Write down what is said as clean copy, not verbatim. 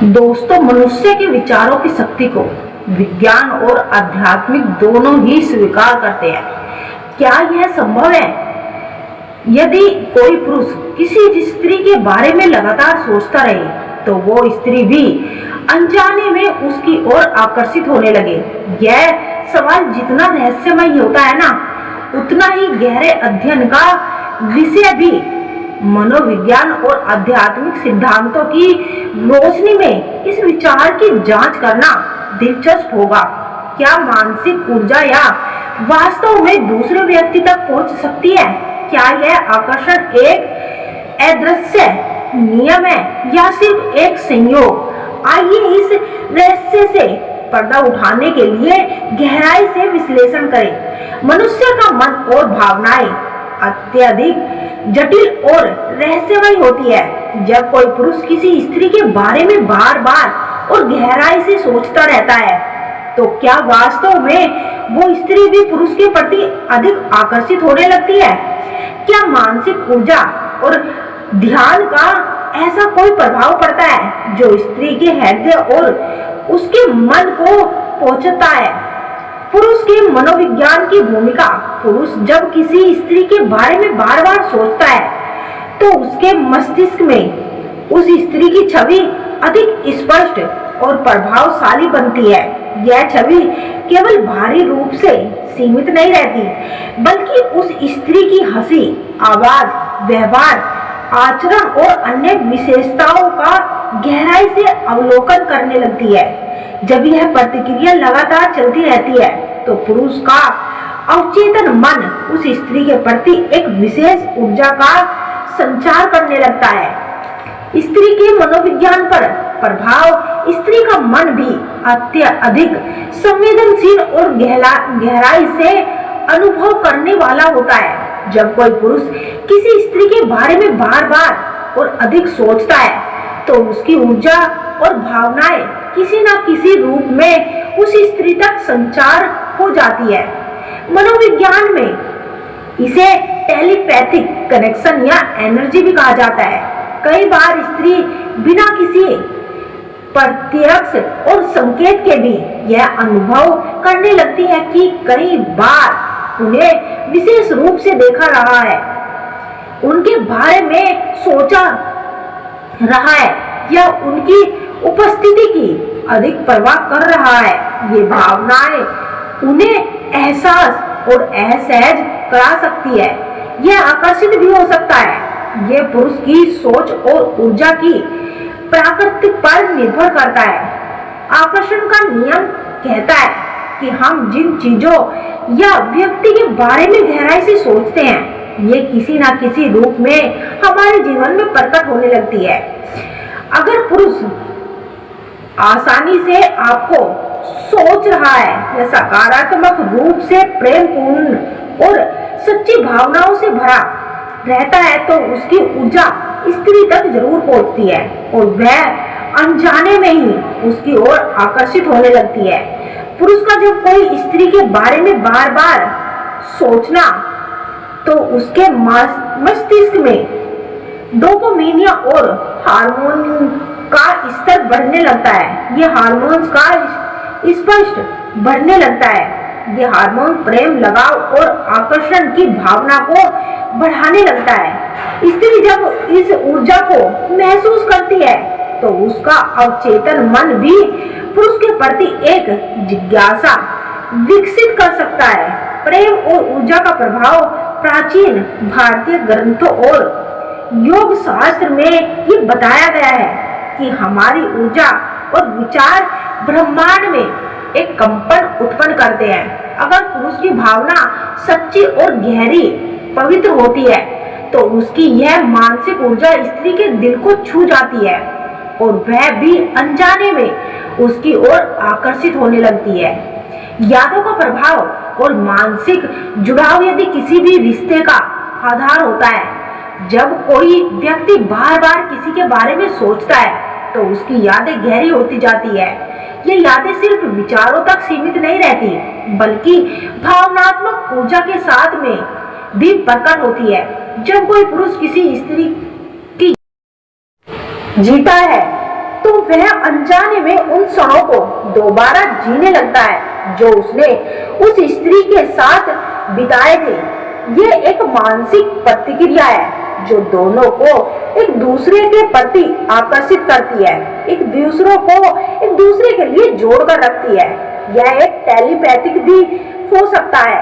दोस्तों, मनुष्य के विचारों की शक्ति को विज्ञान और आध्यात्मिक दोनों ही स्वीकार करते हैं। क्या यह संभव है? यदि कोई पुरुष किसी स्त्री के बारे में लगातार सोचता रहे तो वो स्त्री भी अनजाने में उसकी ओर आकर्षित होने लगे। यह सवाल जितना रहस्यमय होता है ना, उतना ही गहरे अध्ययन का विषय भी। मनोविज्ञान और आध्यात्मिक सिद्धांतों की रोशनी में इस विचार की जांच करना दिलचस्प होगा। क्या मानसिक ऊर्जा या वास्तव में दूसरे व्यक्ति तक पहुंच सकती है? क्या यह आकर्षण एक अदृश्य नियम है या सिर्फ एक संयोग? आइए इस रहस्य से पर्दा उठाने के लिए गहराई से विश्लेषण करें। मनुष्य का मन और भावनाएं अत्यधिक जटिल और रहस्यमय होती है। जब कोई पुरुष किसी स्त्री के बारे में बार बार और गहराई से सोचता रहता है, तो क्या वास्तव में वो स्त्री भी पुरुष के प्रति अधिक आकर्षित होने लगती है? क्या मानसिक ऊर्जा और ध्यान का ऐसा कोई प्रभाव पड़ता है जो स्त्री के हृदय और उसके मन को पहुंचता है? पुरुष के मनोविज्ञान की भूमिका। पुरुष जब किसी स्त्री के बारे में बार बार सोचता है तो उसके मस्तिष्क में उस स्त्री की छवि अधिक स्पष्ट और प्रभावशाली बनती है। यह छवि केवल बाहरी रूप से सीमित नहीं रहती, बल्कि उस स्त्री की हंसी, आवाज, व्यवहार, आचरण और अन्य विशेषताओं का गहराई से अवलोकन करने लगती है। जब यह प्रतिक्रिया लगातार चलती रहती है तो पुरुष का अवचेतन मन उस स्त्री के प्रति एक विशेष ऊर्जा का संचार करने लगता है। स्त्री के मनोविज्ञान पर प्रभाव। स्त्री का मन भी अत्यधिक संवेदनशील और गहराई से अनुभव करने वाला होता है। जब कोई पुरुष किसी स्त्री के बारे में बार बार और अधिक सोचता है तो उसकी ऊर्जा और भावनाएं किसी न किसी रूप में उस स्त्री तक संचार हो जाती है। मनोविज्ञान में इसे टेलीपैथिक कनेक्शन या एनर्जी भी कहा जाता है। कई बार स्त्री बिना किसी प्रत्यक्ष और संकेत के भी यह अनुभव करने लगती है कि कई बार उन्हें विशेष रूप से देखा रहा है, उनके बारे में सोचा रहा है या उनकी उपस्थिति की अधिक परवाह कर रहा है। ये भावनाएं उन्हें एहसास और असहज करा सकती है। यह आकर्षित भी हो सकता है। यह पुरुष की सोच और ऊर्जा की प्रकृति पर निर्भर करता है। आकर्षण का नियम कहता है कि हम जिन चीजों या व्यक्ति के बारे में गहराई से सोचते हैं, ये किसी न किसी रूप में हमारे जीवन में प्रकट होने लगती है। अगर पुरुष आसानी से आपको सोच रहा है या सकारात्मक रूप से प्रेमपूर्ण और सच्ची भावनाओं से भरा रहता है तो उसकी ऊर्जा स्त्री तक जरूर पहुंचती है और वह अनजाने में ही उसकी ओर आकर्षित होने लगती है। पुरुष का जब कोई स्त्री के बारे में बार बार सोचना तो उसके मस्तिष्क में डोपामिन और हार्मोन का स्तर बढ़ने लगता है। ये हार्मोन्स का स्पष्ट बढ़ने लगता है। ये हार्मोन प्रेम, लगाव और आकर्षण की भावना को बढ़ाने लगता है। स्त्री जब इस ऊर्जा को महसूस करती है तो उसका अवचेतन मन भी पुरुष के प्रति एक जिज्ञासा विकसित कर सकता है। प्रेम और ऊर्जा का प्रभाव प्राचीन भारतीय ग्रंथों और योग शास्त्र में ये बताया गया है कि हमारी ऊर्जा और विचार ब्रह्मांड में एक कंपन उत्पन्न करते हैं। अगर पुरुष की भावना सच्ची और गहरी पवित्र होती है तो उसकी यह मानसिक ऊर्जा स्त्री के दिल को छू जाती है और वह भी अनजाने में उसकी ओर आकर्षित होने लगती है। यादों का प्रभाव और मानसिक जुड़ाव यदि किसी भी रिश्ते का आधार होता है। जब कोई व्यक्ति बार बार किसी के बारे में सोचता है तो उसकी यादें गहरी होती जाती है। ये यादें सिर्फ विचारों तक सीमित नहीं रहती, बल्कि भावनात्मक ऊर्जा के साथ में भी प्रकट होती है। जब कोई पुरुष किसी स्त्री की जीता है तो तो वह अनजाने में उन क्षणों को दोबारा जीने लगता है जो उसने उस स्त्री के साथ बिताए थे। ये एक मानसिक प्रतिक्रिया है जो दोनों को एक दूसरे के प्रति आकर्षित करती है, एक दूसरों को एक दूसरे के लिए जोड़कर रखती है। यह एक टेलीपैथिक भी हो सकता है,